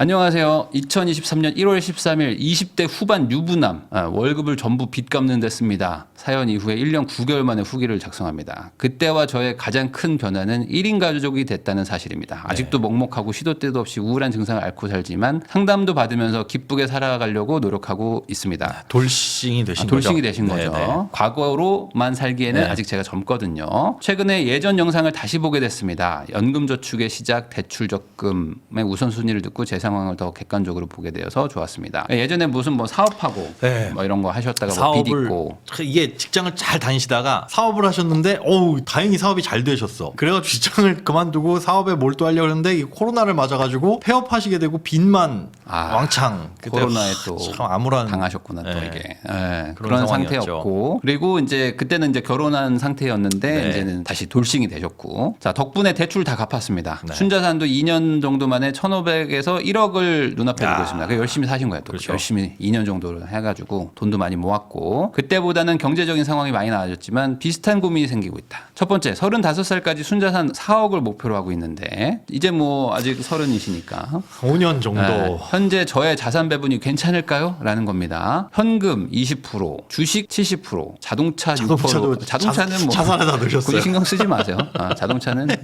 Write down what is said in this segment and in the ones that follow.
안녕하세요. 2023년 1월 13일 20대 후반 유부남 월급을 전부 빚 갚는 데 씁니다. 사연 이후에 1년 9개월 만에 후기를 작성합니다. 그때와 저의 가장 큰 변화는 1인 가족이 됐다는 사실입니다. 아직도 먹먹하고 시도 때도 없이 우울한 증상을 앓고 살지만 상담도 받으면서 기쁘게 살아가려고 노력하고 있습니다. 돌싱이 되신 거죠? 돌싱이 되신 거죠. 네네. 과거로만 살기에는 네. 아직 제가 젊거든요. 최근에 예전 영상을 다시 보게 됐습니다. 연금저축의 시작, 대출적금의 우선순위를 듣고 제 상황을 더 객관적으로 보게 되어서 좋았습니다. 예전에 무슨 뭐 사업하고 네. 뭐 이런 거 하셨다가 뭐 빚 있고 이게 직장을 잘 다니시다가 사업을 하셨는데 다행히 사업이 잘 되셨어. 그래가지고 직장을 그만두고 사업에 몰두하려고 했는데 이 코로나를 맞아가지고 폐업하시게 되고 빚만 왕창. 그때 코로나에 또 참 암울한 당하셨구나 또 네. 이게 그런 그런 상태였고 그리고 이제 그때는 이제 결혼한 상태였는데 네. 이제는 다시 돌싱이 되셨고 자 덕분에 대출 다 갚았습니다. 네. 순자산도 2년 정도 만에 1,500에서 1억을 눈앞에 두고 있습니다. 그 열심히 사신 거예요. 또 그렇죠. 열심히 2년 정도를 해가지고 돈도 많이 모았고 그때보다는 경제적인 상황이 많이 나아졌지만 비슷한 고민이 생기고 있다. 첫 번째 35살까지 순자산 4억을 목표로 하고 있는데 이제 뭐 아직 30이시니까 5년 정도. 현재 저의 자산 배분이 괜찮을까요? 라는 겁니다. 현금 20%, 주식 70%, 자동차 6%. 자동차는 뭐 자산에다 넣으셨어요. 굳이 신경 쓰지 마세요. 자동차는 뭐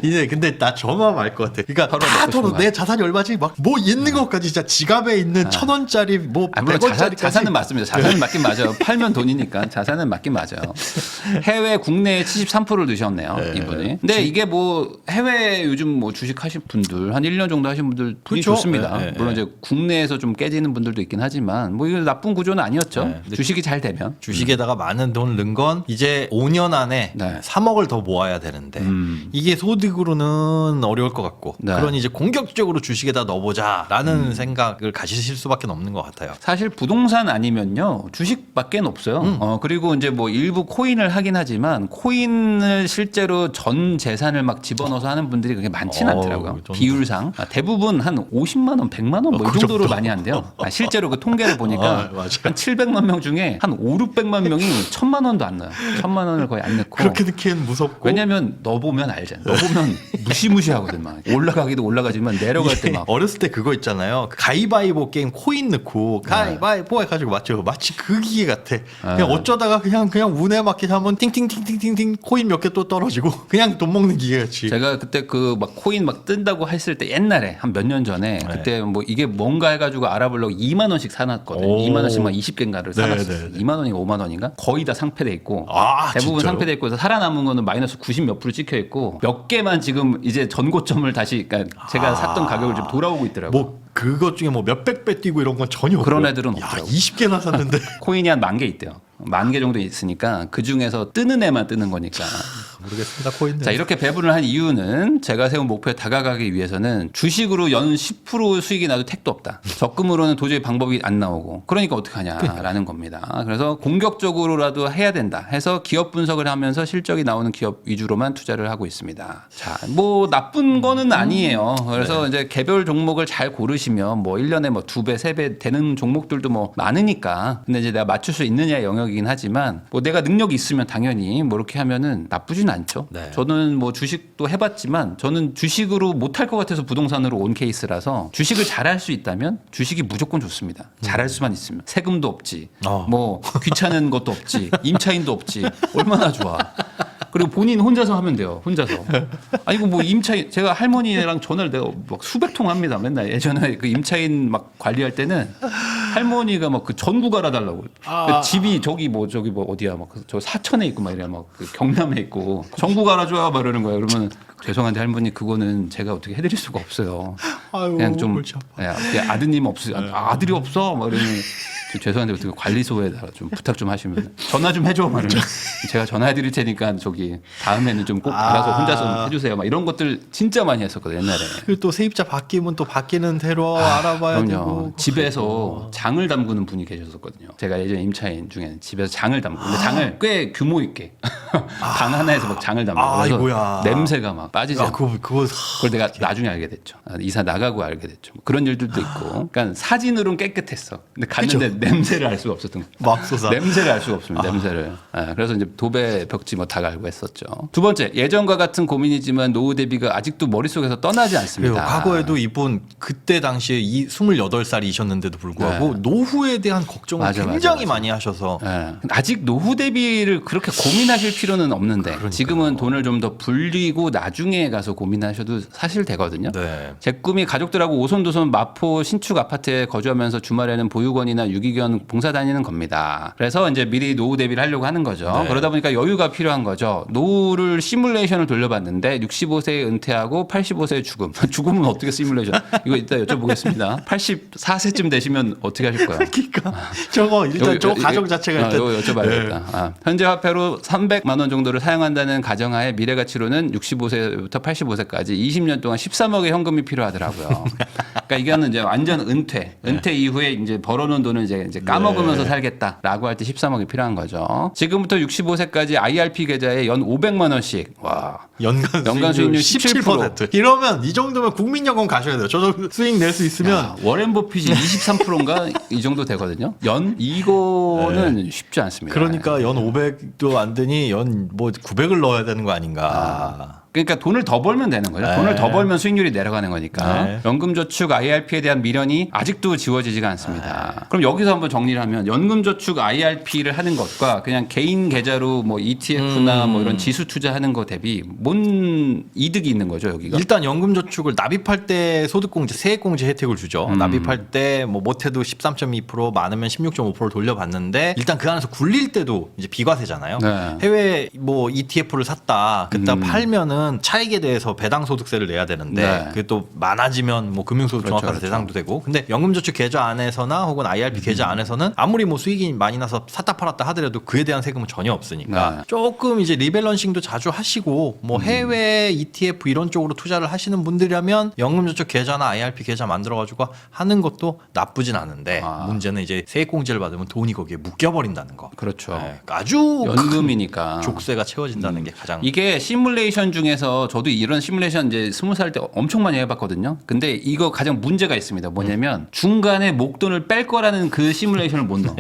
이제 근데 나 저만 알 것 같아. 그러니까 서로 다 먹고 서로 싶은 내 자산이 얼마지? 막 뭐 있는 것까지 진짜 지갑에 있는 1,000원짜리 뭐 물론 100원짜리까지. 자산은 맞습니다. 자산은 맞긴 맞아요. 팔면 돈이니까 자산은 맞긴 맞아요. 해외 국내에 73%를 넣으셨네요. 네. 이분이. 근데 이게 뭐 해외 요즘 뭐 주식 하신 분들 한 1년 정도 하신 분들 돈이 그렇죠. 좋습니다. 네. 물론 이제 국내에서 좀 깨지는 분들도 있긴 하지만 뭐 이거 나쁜 구조는 아니었죠. 네. 주식이 잘 되면. 주식에다가 많은 돈을 넣은 건 이제 5년 안에 네. 3억을 더 모아야 되는데 이게 소득으로는 어려울 것 같고 네. 그러니 이제 공격적으로 주식에다 넣어보자라는 생각을 가지실 수밖에 없는 것 같아요. 사실 부동산 아니면요 주식밖에 없어요. 그리고 이제 뭐 일부 코인을 하긴 하지만 코인을 실제로 전 재산을 막 집어넣어서 하는 분들이 그렇게 많지는 않더라고요. 저는 비율상 대부분 한 50만 원, 100만 원 뭐 이 그 정도를 정도? 많이 한대요. 실제로 그 통계를 보니까 맞아요. 한 700만 명 중에 한 5, 600만 명이 1,000만 원도 안 넣어요. 1,000만 원을 거의 안 넣고. 그렇게 넣기엔 무섭고 왜냐면 넣어보면 알잖아. 넣어보면 무시무시하거든 막. 올라가기도 올라가지만 내려갈 때 막. 어렸을 때 그거 있잖아요. 가위바위보 게임 코인 넣고 가위바위보 해가지고 맞죠. 마치 그 기계 같아. 그냥 어쩌다가 그냥 운에 맞게 한번 팅팅팅팅팅팅 코인 몇 개 또 떨어지고 그냥 돈 먹는 기계 같이. 제가 그때 그 막 코인 막 뜬다고 했을 때 옛날에 한 몇 년 전에 그때 뭐 이게 뭔가 해가지고 알아보려고 2만 원씩 사놨거든요. 오. 2만 원씩 막 20개인가를 사놨어요. 네네네. 2만 원인가 5만 원인가 거의 다 상패돼 있고 대부분 진짜요? 상패돼 있고 살아남은 거는 마이너스 90 몇 프로 찍혀 있고 몇 개만 지금 이제 전고점을 다시 그러니까 제가 샀던 가격을 좀 돌아오고 있더라고요. 뭐 그것 중에 뭐 몇백 배 뛰고 이런 건 전혀 그런 없고요. 애들은 야, 없더라고요. 20개나 샀는데 코인이 한 10,000개 있대요. 10,000개 정도 있으니까 그 중에서 뜨는 애만 뜨는 거니까. 모르겠습니다. 코인들. 자, 이렇게 배분을 한 이유는 제가 세운 목표에 다가가기 위해서는 주식으로 연 10% 수익이 나도 택도 없다. 적금으로는 도저히 방법이 안 나오고 그러니까 어떡하냐라는 겁니다. 그래서 공격적으로라도 해야 된다 해서 기업 분석을 하면서 실적이 나오는 기업 위주로만 투자를 하고 있습니다. 자, 뭐 나쁜 거는 아니에요. 그래서 이제 개별 종목을 잘 고르시면 뭐 1년에 뭐 2배, 3배 되는 종목들도 뭐 많으니까 근데 이제 내가 맞출 수 있느냐의 영역이긴 하지만 뭐 내가 능력이 있으면 당연히 뭐 이렇게 하면은 나쁘진 않죠. 네. 저는 뭐 주식도 해봤지만 저는 주식으로 못할 것 같아서 부동산으로 온 케이스라서 주식을 잘할 수 있다면 주식이 무조건 좋습니다. 잘할 수만 있으면 세금도 없지, 뭐 귀찮은 것도 없지, 임차인도 없지, 얼마나 좋아. 그리고 본인 혼자서 하면 돼요. 혼자서. 아니고 뭐 임차인 제가 할머니랑 전화를 내가 막 수백 통 합니다. 맨날 예전에 그 임차인 막 관리할 때는 할머니가 막 그 전구 갈아달라고. 그 집이 저기 뭐 어디야 막 저 사천에 있고 막 이래 막 그 경남에 있고 전구 갈아줘야 막 이러는 거예요. 그러면 죄송한데 할머니 그거는 제가 어떻게 해드릴 수가 없어요. 아유, 그냥 좀 골치 아파. 아드님 없으 아들이 없어 막 이러면 죄송한데 어떻게 관리소에다가 좀 부탁 좀 하시면 전화 좀 해줘 막 이러면 제가 전화해드릴 테니까 저기 다음에는 좀 꼭 알아서 혼자서 해주세요 막 이런 것들 진짜 많이 했었거든요 옛날에. 그리고 또 세입자 바뀌면 또 바뀌는 대로 알아봐야 그럼요. 되고 집에서 장을 담그는 분이 계셨었거든요. 제가 예전에 임차인 중에는 집에서 장을 담고 근데 장을 꽤 규모 있게 방 하나에서 막 장을 담고 그래서 아이고야. 냄새가 막 빠지지 아, 않고. 그거 그걸 내가 나중에 알게 됐죠. 이사 나가고 알게 됐죠. 그런 일들도 있고. 그러니까 사진으로는 깨끗했어. 근데 갔는데 냄새를 알 수가 없었던 거예요. 맙소사. 냄새를 알 수가 없습니다. 냄새를. 그래서 이제 도배 벽지 뭐 다 갈고 했었죠. 두 번째, 예전과 같은 고민이지만 노후 대비가 아직도 머릿속에서 떠나지 그래요. 않습니다. 과거에도 이분 그때 당시에 28살이셨는데도 불구하고 노후에 대한 걱정을 맞아, 굉장히 맞아. 많이 하셔서 아직 노후 대비를 그렇게 고민하실 필요는 없는데 그러니까요. 지금은 돈을 좀 더 불리고 나중에 가서 고민하셔도 사실 되거든요. 네. 제 꿈이 가족들하고 오손도손 마포 신축 아파트에 거주하면서 주말에는 보육원이나 유기견 봉사 다니는 겁니다. 그래서 이제 미리 노후 대비를 하려고 하는 거죠. 네. 그러다 보니까 여유가 필요한 거죠. 노후를 시뮬레이션을 돌려봤는데 65세에 은퇴하고 85세에 죽음. 죽음은 어떻게 시뮬레이션? 이거 이따 여쭤보겠습니다. 84세쯤 되시면 어떻게 하실 거예요? 그러니까 저거 일단 저 가정 자체가 일단 이거 여쭤봐야겠다. 현재 화폐로 300만 원 정도를 사용한다는 가정하에 미래 가치로는 65세부터 85세까지 20년 동안 13억의 현금이 필요하더라고요. 그러니까 이거는 이제 완전 은퇴 이후에 이제 벌어놓은 돈을 이제 까먹으면서 살겠다라고 할 때 13억이 필요한 거죠. 지금부터 65세까지 IRP 계좌에 연 500만 원씩. 와. 연간 수익률 17%. 이러면 이 정도면 국민연금 가셔야 돼요. 저 정도 수익 낼 수 있으면 야, 워렌 버핏이 23%인가 이 정도 되거든요. 연 이거는 쉽지 않습니다. 그러니까 연 500도 안 되니 연 뭐 900을 넣어야 되는 거 아닌가. 그러니까 돈을 더 벌면 되는 거죠. 네. 돈을 더 벌면 수익률이 내려가는 거니까. 네. 연금저축 IRP에 대한 미련이 아직도 지워지지가 않습니다. 그럼 여기서 한번 정리를 하면 연금저축 IRP를 하는 것과 그냥 개인 계좌로 뭐 ETF나 뭐 이런 지수 투자하는 거 대비 뭔 이득이 있는 거죠, 여기가? 일단 연금저축을 납입할 때 소득공제, 세액공제 혜택을 주죠. 납입할 때 뭐 못해도 13.2% 많으면 16.5% 돌려받는데 일단 그 안에서 굴릴 때도 이제 비과세잖아요. 네. 해외 뭐 ETF를 샀다. 그때 팔면은 차익에 대해서 배당 소득세를 내야 되는데 네. 그게 또 많아지면 뭐 금융소득 그렇죠, 종합과세 그렇죠. 대상도 되고. 근데 연금저축 계좌 안에서나 혹은 IRP 계좌 안에서는 아무리 뭐 수익이 많이 나서 샀다 팔았다 하더라도 그에 대한 세금은 전혀 없으니까 네. 조금 이제 리밸런싱도 자주 하시고 뭐 해외 ETF 이런 쪽으로 투자를 하시는 분들이라면 연금저축 계좌나 IRP 계좌 만들어가지고 하는 것도 나쁘진 않은데 문제는 이제 세액공제를 받으면 돈이 거기에 묶여버린다는 거. 그렇죠. 네, 아주 연금이니까. 큰 족쇄가 채워진다는 게 가장 이게 시뮬레이션 중에서 저도 이런 시뮬레이션 이제 20살 때 엄청 많이 해봤거든요. 근데 이거 가장 문제가 있습니다. 뭐냐면 중간에 목돈을 뺄 거라는 그 시뮬레이션을 못 넣어.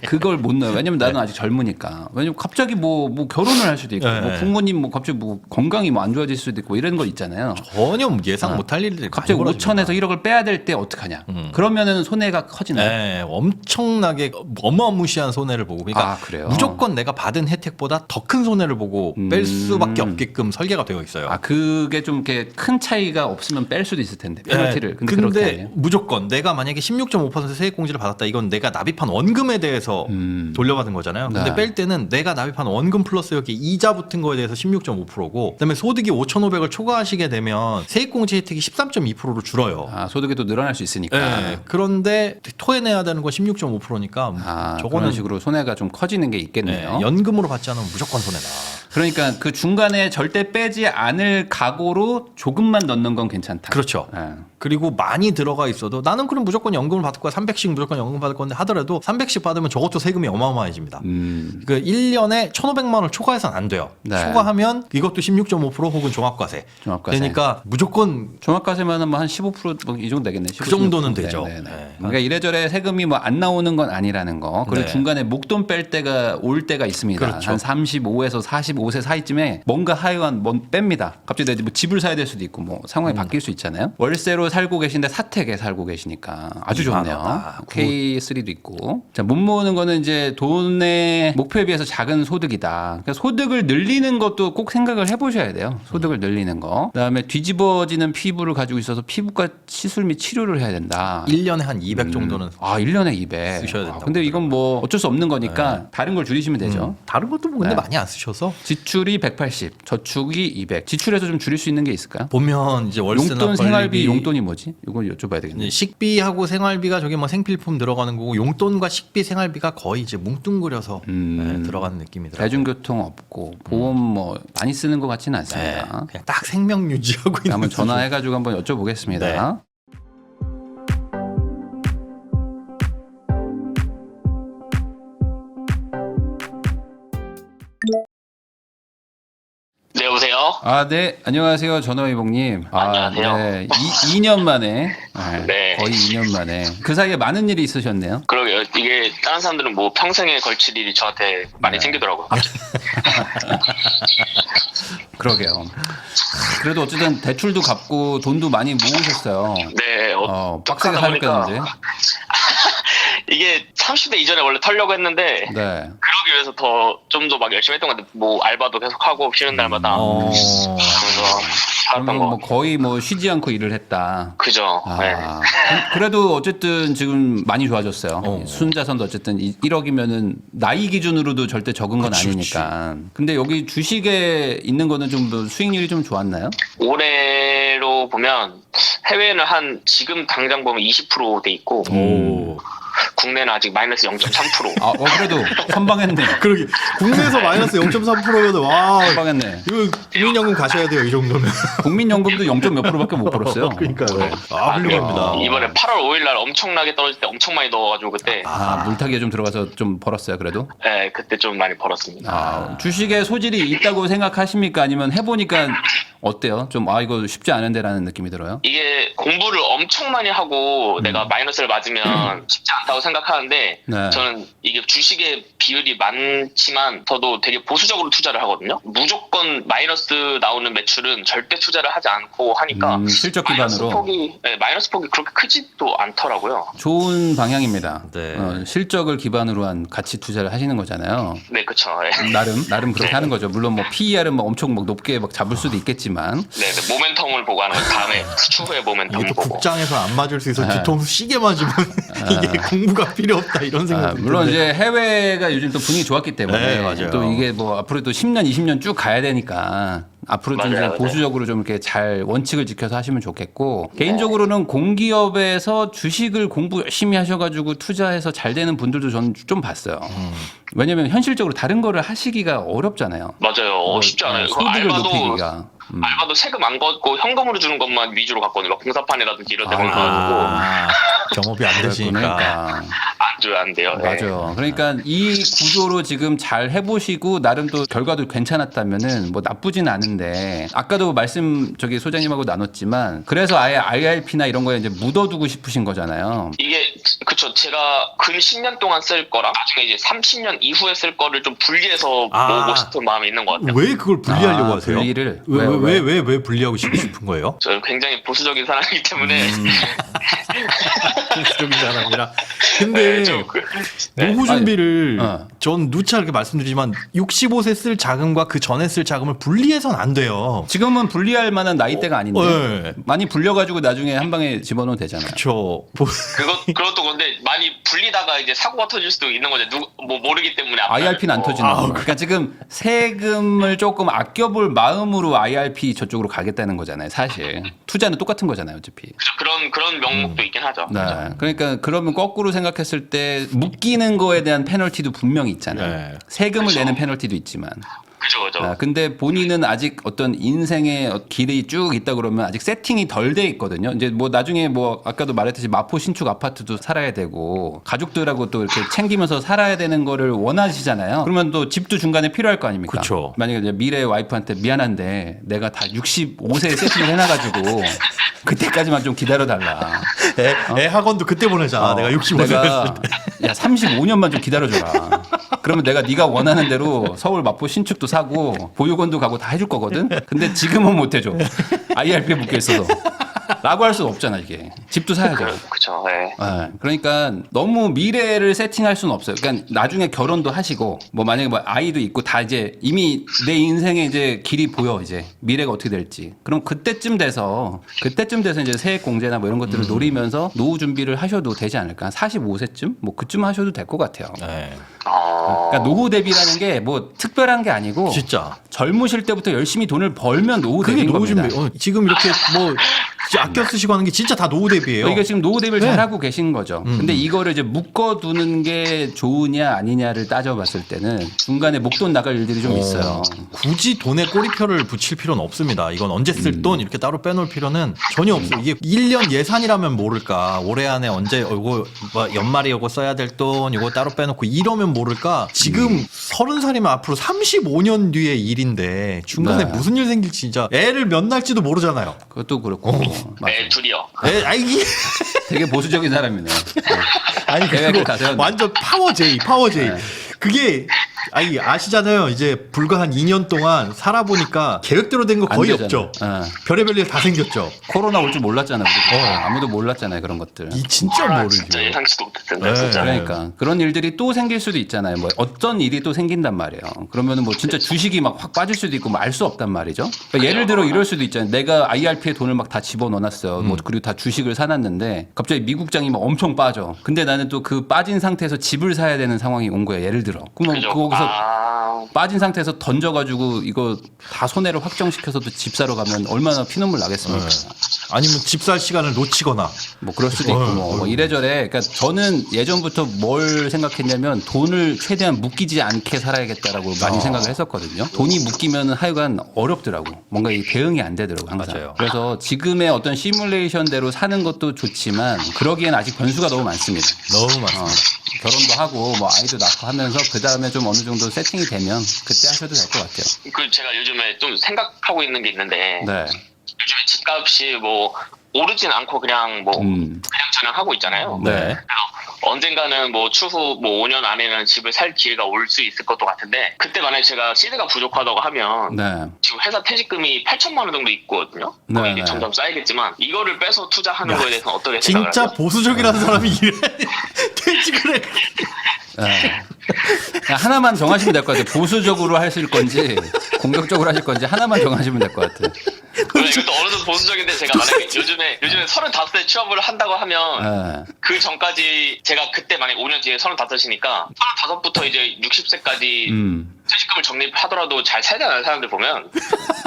그걸 못 넣어요. 왜냐면 나는 아직 젊으니까. 왜냐면 갑자기 뭐 결혼을 할 수도 있고, 네. 뭐 부모님 뭐 갑자기 뭐 건강이 뭐 안 좋아질 수도 있고 이런 거 있잖아요. 전혀 예상 못할 일들이 갑자기 많이 벌어집니다. 5천에서 1억을 빼야 될 때 어떡하냐. 그러면은 손해가 커지나요? 네, 엄청나게 어마무시한 손해를 보고 그러니까 아, 그래요? 무조건 내가 받은 혜택보다 더 큰 손해를 보고 뺄 수밖에 없게끔 설계가 되어 있어요. 아, 그게 좀 이렇게 큰 차이가 없으면 뺄 수도 있을 텐데 페널티를. 근데 그렇게 아니에요? 무조건 내가 만약에 16.5% 세액공제를 받았다. 이건 내가 납입한 원금에 대해서 돌려받은 거잖아요. 근데 네. 뺄 때는 내가 납입한 원금 플러스 여기 이자 붙은 거에 대해서 16.5%고 그다음에 소득이 5,500을 초과하시게 되면 세액공제 혜택이 13.2%로 줄어요. 아, 소득이 또 늘어날 수 있으니까. 네, 그런데 토해내야 되는 건 16.5%니까 아, 저거는 그런 식으로 손해가 좀 커지는 게 있겠네요. 연금으로 받지 않으면 무조건 손해다. 그러니까 그 중간에 절대 빼지 않을 각오로 조금만 넣는 건 괜찮다. 그렇죠. 예. 그리고 많이 들어가 있어도 나는 그럼 무조건 연금을 받을 거야. 300씩 무조건 연금 받을 건데 하더라도 300씩 받으면 저것도 세금이 어마어마해집니다. 그 1년에 1,500만 원을 초과해서는 안 돼요. 네. 초과하면 이것도 16.5% 혹은 종합과세. 종합과세. 되니까 무조건 종합과세면은 뭐 한 15%이 정도 되겠네. 15, 그 정도는 16%. 되죠. 네, 네, 네. 네. 그러니까 이래저래 세금이 뭐 안 나오는 건 아니라는 거. 그리고 네. 중간에 목돈 뺄 때가 올 때가 있습니다. 그렇죠. 한 35에서 45세 사이쯤에 뭔가 하여간 뭐 뺍니다. 갑자기 내가 뭐 집을 사야 될 수도 있고 뭐 상황이 바뀔 수 있잖아요. 월세로 살고 계신데 사택에 살고 계시니까 아주 좋네요. 이만하다. K3도 있고. 자, 못 모으는 거는 이제 돈의 목표에 비해서 작은 소득이다. 그러니까 소득을 늘리는 것도 꼭 생각을 해보셔야 돼요. 소득을 늘리는 거. 그다음에 뒤집어지는 피부를 가지고 있어서 피부과 시술 및 치료를 해야 된다. 1년에 한 200 정도는 아, 1년에 200. 쓰셔야 된다고 근데 이건 뭐 어쩔 수 없는 거니까 다른 걸 줄이시면 되죠. 다른 것도 뭐 근데 네. 많이 안 쓰셔서 지출이 180, 저축이 200. 지출에서 좀 줄일 수 있는 게 있을까요? 보면 이제 월세나 용돈, 생활비, 관리비, 용돈이 뭐지? 이걸 여쭤봐야 되겠네요. 이제 식비하고 생활비가 저게 뭐 생필품 들어가는 거고 용돈과 식비 생활비가 거의 이제 뭉뚱그려서 네, 들어가는 느낌이더라고요. 대중교통 없고 보험 뭐 많이 쓰는 것 같지는 네, 않습니다. 그냥 딱 생명 유지하고 있는 한번 수준. 전화해가지고 한번 여쭤보겠습니다. 네. 네, 여보세요? 아, 네. 안녕하세요. 전화위복님. 안녕하세요. 네. 2년 만에. 네. 네. 거의 2년 만에. 그 사이에 많은 일이 있으셨네요. 그러게요. 이게 다른 사람들은 뭐 평생에 걸칠 일이 저한테 많이 네. 생기더라고요. 그러게요. 그래도 어쨌든 대출도 갚고 돈도 많이 모으셨어요. 네, 빡세게 하다 보니까 살겠는데. 이게 30대 이전에 원래 털려고 했는데 네. 그러기 위해서 좀 더 막 열심히 했던 것 같아요. 뭐 알바도 계속 하고 쉬는 날마다 그래서 살았던 그러면 거. 뭐 거의 뭐 쉬지 않고 일을 했다. 그죠. 네. 그래도 어쨌든 지금 많이 좋아졌어요. 순자산도 어쨌든 1억이면은 나이 기준으로도 절대 적은 건 그치, 아니니까. 근데 여기 주식에 있는 거는 좀 더 수익률이 좀 좋았나요? 올해로 보면 해외는 한 지금 당장 보면 20%돼 있고 오. 국내는 아직 마이너스 0.3%. 그래도 선방했네. 그러게 국내에서 마이너스 0.3%면 와 선방했네. 이거 국민연금 가셔야 돼요 이 정도면. 국민연금도 0. 몇 프로밖에 못 벌었어요. 그러니까요. 훌륭합니다. 이번에 8월 5일 날 엄청나게 떨어질 때 엄청 많이 넣어가지고 그때 물타기에 좀 들어가서 좀 벌었어요, 그래도? 네, 그때 좀 많이 벌었습니다. 주식에 소질이 있다고 생각하십니까? 아니면 해보니까 어때요? 좀, 이거 쉽지 않은데라는 느낌이 들어요? 이게 공부를 엄청 많이 하고 내가 마이너스를 맞으면 쉽지 않다고 생각하는데 네. 저는 이게 주식의 비율이 많지만 저도 되게 보수적으로 투자를 하거든요. 무조건 마이너스 나오는 매출은 절대 투자를 하지 않고 하니까 실적 기반으로. 마이너스 폭이 그렇게 크지도 않더라고요. 좋은 방향입니다. 네. 실적을 기반으로 한 가치 투자를 하시는 거잖아요. 네, 그쵸. 나름 그렇게 하는 거죠. 물론 뭐 PER은 뭐 엄청 막 높게 막 잡을 수도 있겠지만. 네, 모멘텀을 보고 하는 거 다음에 추후에 모멘텀 이게 또 보고. 국장에서 안 맞을 수 있어 뒤통수 시게 맞으면 이게 공부가 필요 없다 이런 생각이 물론 드는데. 이제 해외가 요즘 또 분위기 좋았기 때문에 네, 맞아요. 또 이게 뭐 앞으로 또 10년, 20년 쭉 가야 되니까 앞으로 좀 맞아요, 보수적으로 좀 이렇게 잘 원칙을 지켜서 하시면 좋겠고 개인적으로는 공기업에서 주식을 공부 열심히 하셔가지고 투자해서 잘 되는 분들도 저는 좀 봤어요. 왜냐하면 현실적으로 다른 거를 하시기가 어렵잖아요. 맞아요. 쉽지 않아요. 그거 소득을 높이기가. 알바도 세금 안 걷고 현금으로 주는 것만 위주로 갔거든요. 공사판이라든지 이런 데 가가지고 경험이 안 되시니까. 그러니까. 안 줘야 안 돼요. 네. 맞아요. 그러니까 이 구조로 지금 잘 해보시고 나름 또 결과도 괜찮았다면은 뭐 나쁘진 않은데 아까도 말씀 저기 소장님하고 나눴지만 그래서 아예 IRP나 이런 거에 이제 묻어두고 싶으신 거잖아요. 이게 그쵸. 제가 근 10년 동안 쓸 거랑 나중에 이제 30년 이후에 쓸 거를 좀 분리해서 모으고 싶은 마음이 있는 것 같아요. 왜 그걸 분리하려고 하세요? 분리를 왜 분리하고 싶은 거예요? 저는 굉장히 보수적인 사람이기 때문에 보수적인 사람이라. 근데 노후 준비를 전 누차 이렇게 말씀드리지만 65세 쓸 자금과 그 전에 쓸 자금을 분리해서는 안 돼요. 지금은 분리할 만한 나이대가 아닌데 네. 많이 불려가지고 나중에 한 방에 집어넣으면 되잖아요. 그렇죠. 그것도 근데 많이 불리다가 이제 사고가 터질 수도 있는 거죠. 뭐 모르기 때문에. IRP는 안 터지는 거예요. 그러니까 지금 세금을 조금 아껴볼 마음으로 IRP 저쪽으로 가겠다는 거잖아요. 사실 투자는 똑같은 거잖아요. 어차피. 그런 명목도 있긴 하죠. 네. 그러니까 그러면 거꾸로 생각했을 때 묶이는 거에 대한 페널티도 분명히 있잖아요. 네. 세금을 그쵸. 내는 페널티도 있지만. 그죠. 근데 본인은 아직 어떤 인생의 길이 쭉 있다 그러면 아직 세팅이 덜 돼 있거든요. 이제 뭐 나중에 뭐 아까도 말했듯이 마포 신축 아파트도 살아야 되고 가족들하고 또 이렇게 챙기면서 살아야 되는 거를 원하시잖아요. 그러면 또 집도 중간에 필요할 거 아닙니까? 그쵸. 만약에 이제 미래 와이프한테 미안한데 내가 다 65세에 세팅을 해놔가지고 그때까지만 좀 기다려달라. 애 학원도 그때 보내자. 내가 65세 내가 야 35년만 좀 기다려줘라. 그러면 내가 네가 원하는 대로 서울 마포 신축도 사고 보육원도 가고 다 해줄 거거든. 근데 지금은 못 해줘. IRP에 묶여 있어서. 라고 할 수 없잖아 이게. 집도 사야죠. 그렇죠. 네. 그러니까 너무 미래를 세팅할 수는 없어요. 그러니까 나중에 결혼도 하시고 뭐 만약에 뭐 아이도 있고 다 이제 이미 내 인생의 이제 길이 보여 이제 미래가 어떻게 될지. 그럼 그때쯤 돼서 이제 세액 공제나 뭐 이런 것들을 노리면서 노후 준비를 하셔도 되지 않을까. 45세쯤 뭐 그쯤 하셔도 될 것 같아요. 네. 그러니까 노후 대비라는 게 뭐 특별한 게 아니고 진짜 젊으실 때부터 열심히 돈을 벌면 노후 그게 대비인 노후 겁니다. 준비. 지금 이렇게 뭐 아껴 쓰시고 하는 게 진짜 다 노후 대비예요. 그러니까 지금 노후 대비를 네. 잘하고 계신 거죠. 근데 이거를 이제 묶어두는 게 좋으냐 아니냐를 따져봤을 때는 중간에 목돈 나갈 일들이 좀 있어요. 굳이 돈에 꼬리표를 붙일 필요는 없습니다. 이건 언제 쓸 돈 이렇게 따로 빼놓을 필요는 전혀 없어요. 이게 1년 예산이라면 모를까. 올해 안에 언제 이거 뭐 연말에 이거 써야 될 돈 이거 따로 빼놓고 이러면 모를까. 지금 30살이면 앞으로 35년 뒤의 일인데 중간에 네. 무슨 일 생길지 진짜 애를 몇 날지도 모르잖아요. 그것도 그렇고 맞아요. 둘이요. 이게 되게 보수적인 사람이네. 아니 계획을 다 그거 세웠네. 완전 파워 J. 네. 그게 아시잖아요. 이제 불과 한 2년 동안 살아보니까 계획대로 된 거 안 거의 되잖아요. 없죠. 어. 별의별 일 다 생겼죠. 코로나 올 줄 몰랐잖아요. 아무도 몰랐잖아요. 그런 것들. 이 진짜 모르죠. 진짜 예상치도 못했던데 네. 진짜. 그러니까 그런 일들이 또 생길 수도 있잖아요. 뭐 어떤 일이 또 생긴단 말이에요. 그러면은 뭐 진짜 주식이 막 확 빠질 수도 있고 뭐 알 수 없단 말이죠. 그러니까 예를 들어 이럴 수도 있잖아요. 내가 IRP에 돈을 막 다 집어넣어놨어. 뭐 그리고 다 주식을 사놨는데 갑자기 미국장이 막 엄청 빠져. 근데 나는 또 그 빠진 상태에서 집을 사야 되는 상황이 온 거야. 예를 들어. 그러면 그죠? 거기서 아, 빠진 상태에서 던져가지고 이거 다 손해를 확정시켜서도 집 사러 가면 얼마나 피눈물 나겠습니까? 아니면 집 살 시간을 놓치거나. 뭐 그럴 수도 있고 뭐 이래저래. 그러니까 저는 예전부터 뭘 생각했냐면 돈을 최대한 묶이지 않게 살아야겠다라고 많이 생각을 했었거든요. 돈이 묶이면 하여간 어렵더라고. 뭔가 이 대응이 안 되더라고 항상. 맞아요. 그래서 지금의 어떤 시뮬레이션대로 사는 것도 좋지만 그러기엔 아직 변수가 너무 많습니다. 너무 많습니다. 결혼도 하고 뭐 아이도 낳고 하면서 그 다음에 좀 어느 정도 세팅이 되면 그때 하셔도 될 것 같아요. 그 제가 요즘에 좀 생각하고 있는 게 있는데 네. 요즘에 집값이 뭐 오르진 않고 그냥 뭐 그냥저냥 하고 있잖아요. 네. 그래서 언젠가는 뭐 추후 뭐 5년 안에는 집을 살 기회가 올 수 있을 것도 같은데 그때 만약에 제가 시드가 부족하다고 하면 네. 지금 회사 퇴직금이 8천만 원 정도 있거든요. 네, 거기 이제 네. 점점 쌓이겠지만 이거를 빼서 투자하는 거에 대해서는 어떻게 생각을 진짜 하세요? 보수적이라는 사람이 이래 퇴직을 해. 네. 그냥 하나만 정하시면 될 것 같아요. 보수적으로 하실 건지 공격적으로 하실 건지 하나만 정하시면 될 것 같아요. 이것도 어느 정도 보수적인데 제가 만약에 요즘에 35세 취업을 한다고 하면 네. 그 전까지 제가 그때 만약에 5년 뒤에 35이니까 35부터 이제 60세까지 퇴직금을 적립하더라도 잘 살잖아요 사람들 보면.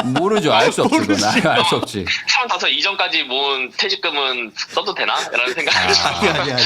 모르죠. 알 수 없지. 그건 알 수 없지. 35 이전까지 모은 퇴직금은 써도 되나? 라는 생각을 아니.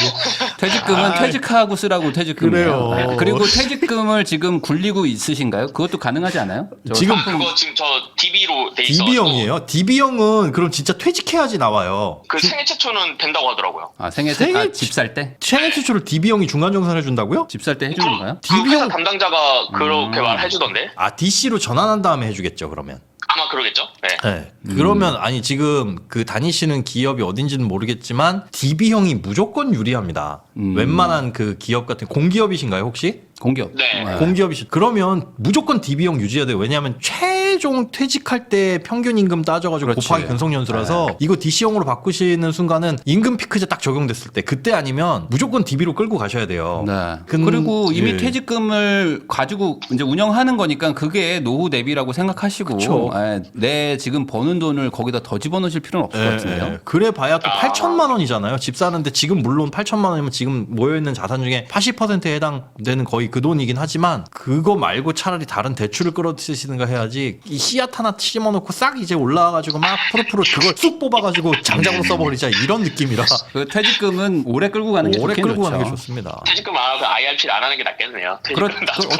퇴직금은 퇴직하고 쓰라고 퇴직금이에요. 그래요. 네. 그리고 퇴직금을 지금 굴리고 있으신가요? 그것도 가능하지 않아요? 지금 그거 지금 저 DB로 돼 있어서 DB형이에요. DB형은 그럼 진짜 퇴직해야지 나와요. 그 생애 최초는 된다고 하더라고요. 생애 생애 집 살 때? 생애 최초로 DB형이 중간정산 해준다고요? 집 살 때 해주는 거예요? 그 회사 DB형 담당자가 그렇게 말해주던데 DC로 전환한 다음에 해주겠죠 그러면. 아마 그러겠죠. 네. 네. 그러면 아니 지금 그 다니시는 기업이 어딘지는 모르겠지만 DB형이 무조건 유리합니다. 웬만한 그 기업 같은 공기업이신가요 혹시? 공기업. 네. 공기업이시 그러면 무조건 DB형 유지해야 돼요. 왜냐하면 최종 퇴직할 때 평균 임금 따져가지고 그렇지. 곱하기 근속연수라서 이거 DC형으로 바꾸시는 순간은 임금 피크제 딱 적용됐을 때 그때 아니면 무조건 DB로 끌고 가셔야 돼요. 네. 근- 그리고 이미 예. 퇴직금을 가지고 이제 운영하는 거니까 그게 노후 대비라고 생각하시고 그쵸. 내 지금 버는 돈을 거기다 더 집어넣으실 필요는 없을 것 같은데요. 그래 봐야 또 8천만 원이잖아요. 집 사는데 지금 물론 8천만 원이면 지금 모여있는 자산 중에 80%에 해당되는 거의 그 돈이긴 하지만 그거 말고 차라리 다른 대출을 끌어쓰시든가 해야지 이 씨앗 하나 심어놓고 싹 이제 올라와가지고 막 푸릇푸릇 그걸 쑥 뽑아가지고 장작으로 써버리자 이런 느낌이라 그 퇴직금은 오래 끌고 가는 게 오래 좋긴 끌고 좋죠. 가는 게 좋습니다. 퇴직금 안 하고 IRP를 안 하는 게 낫겠네요.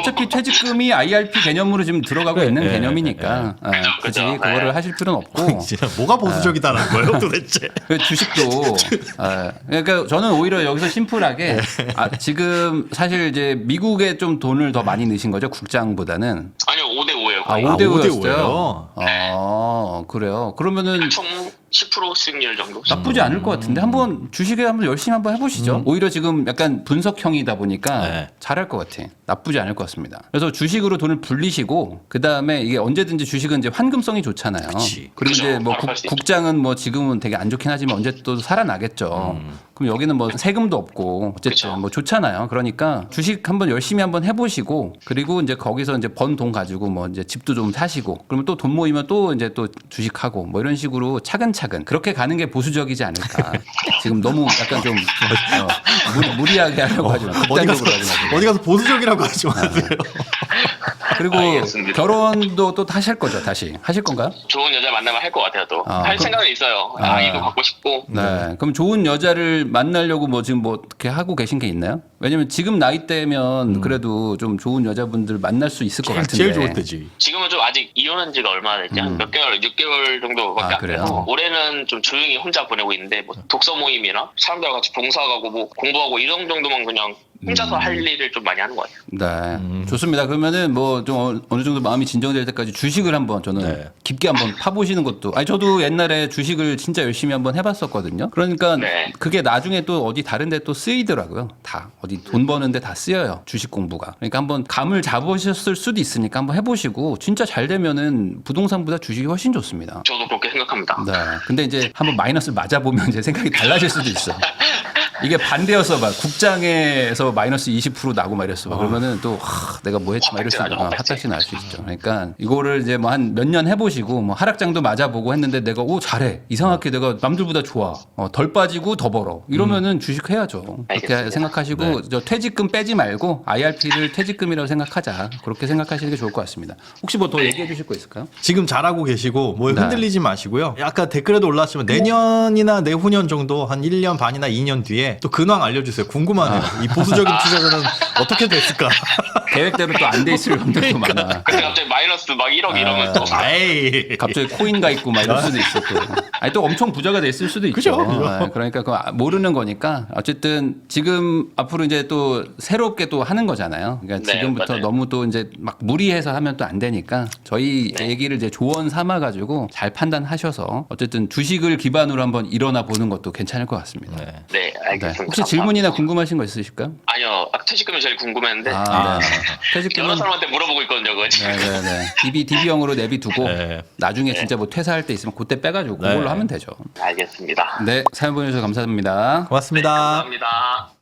어차피 퇴직금이 IRP 개념으로 지금 들어가고 있는 네, 개념이니까 굳이 그죠. 그거를 네. 하실 필요는 없고 진짜 뭐가 보수적이다는 거예요 도대체. 그 주식도 그러니까 저는 오히려 여기서 심플하게 지금 사실 이제 미국에 좀 돈을 더 많이 넣으신 거죠 국장보다는. 아니요 5대5예요. 5대 5대5 5였어요. 그래요. 그러면은 총 10% 수익률 정도. 나쁘지 않을 것 같은데 한번 주식에 한번 열심히 한번 해보시죠. 오히려 지금 약간 분석형이다 보니까 네. 잘할 것 같아. 나쁘지 않을 것 같습니다. 그래서 주식으로 돈을 불리시고 그 다음에 이게 언제든지 주식은 이제 환금성이 좋잖아요. 그치. 그리고 그죠. 이제 뭐 바로 살수 있죠. 국장은 뭐 지금은 되게 안 좋긴 하지만 언제 또 살아나겠죠. 그럼 여기는 뭐 세금도 없고 어쨌든 그쵸. 뭐 좋잖아요. 그러니까 주식 한번 열심히 한번 해보시고 그리고 이제 거기서 이제 번 돈 가지고 뭐 이제 집도 좀 사시고 그러면 또 돈 모이면 또 이제 또 주식하고 뭐 이런 식으로 차근차근 그렇게 가는 게 보수적이지 않을까. 지금 너무 약간 좀 무리하게 하려고 하지 마. 어디 가서 극단적으로 하지 마세요. 어디 가서 보수적이라고 하지 마세요. 그리고 알겠습니다. 결혼도 또 하실 거죠, 다시 하실 건가요? 좋은 여자 만나면 할 것 같아요. 또 아, 할 그럼- 생각은 있어요. 아. 아이도 갖고 싶고. 네. 그럼 좋은 여자를 만나려고 뭐 지금 뭐 어떻게 하고 계신 게 있나요? 왜냐면 지금 나이 대면 그래도 좀 좋은 여자분들 만날 수 있을 것 같은데. 제일 좋을 때지. 지금은 좀 아직 이혼한 지가 얼마나 됐지? 한 몇 개월, 6개월 정도밖에 아, 안 그래요? 돼서 올해는 좀 조용히 혼자 보내고 있는데 뭐 독서 모임이나 사람들과 같이 봉사 가고 뭐 공부하고 이런 정도만 그냥 혼자서 할 일을 좀 많이 하는 것 같아요. 네. 좋습니다. 그러면은 뭐 좀 어느 정도 마음이 진정될 때까지 주식을 한번 저는 네. 깊게 한번 파보시는 것도. 아니 저도 옛날에 주식을 진짜 열심히 한번 해봤었거든요. 그러니까 네. 그게 나중에 또 어디 다른데 또 쓰이더라고요. 다 어디 돈 버는데 다 쓰여요. 주식 공부가. 그러니까 한번 감을 잡으셨을 수도 있으니까 한번 해보시고 진짜 잘 되면은 부동산보다 주식이 훨씬 좋습니다. 저도 그렇게 생각합니다. 네. 근데 이제 한번 마이너스를 맞아보면 이제 생각이 달라질 수도 있어. 이게 반대여서 막 국장에서 마이너스 20% 나고 막 이랬어. 그러면은 또 내가 뭐 했지 막 이럴 수 있고 핫딱지 날 수 있죠. 그러니까 이거를 이제 뭐 한 몇 년 해보시고 뭐 하락장도 맞아보고 했는데 내가 오 잘해 이상하게 내가 남들보다 좋아 덜 빠지고 더 벌어 이러면은 주식 해야죠. 그렇게 알겠습니다. 생각하시고 저 퇴직금 빼지 말고 IRP를 퇴직금이라고 생각하자. 그렇게 생각하시는 게 좋을 것 같습니다. 혹시 뭐 더 얘기해 주실 거 있을까요? 지금 잘하고 계시고 뭐 네. 흔들리지 마시고요. 아까 댓글에도 올라왔지만 내년이나 내후년 정도 한 1년 반이나 2년 뒤에 또 근황 알려주세요. 궁금하네요. 이 보수적인 투자자는 어떻게 됐을까? 계획대로 또 안 돼 있을 확률도 많아. 근데 갑자기 마이너스 막 1억 이러면 또 에이. 갑자기 코인가 있고 막 이럴 수도 있어 또. 아니 또 엄청 부자가 됐을 수도 있죠. 그죠? 네, 그러니까 그거 모르는 거니까 어쨌든 지금 앞으로 이제 또 새롭게 또 하는 거잖아요. 그러니까 네, 지금부터 맞아요. 너무 또 이제 막 무리해서 하면 또 안 되니까 저희 얘기를 이제 조언 삼아 가지고 잘 판단하셔서 어쨌든 주식을 기반으로 한번 일어나 보는 것도 괜찮을 것 같습니다. 네. 네, 네. 알겠습니다. 혹시 질문이나 궁금하신 거 있으실까요? 아니요, 퇴직금이 제일 궁금했는데 네. 여러 퇴직금은 사람한테 물어보고 있거든요, 그거 지금. 네네네. DB형으로 내비두고 네. 나중에 진짜 뭐 퇴사할 때 있으면 그때 빼가지고 네. 그걸로 하면 되죠. 알겠습니다. 네, 사연 보내주셔서 감사합니다. 고맙습니다. 감사합니다.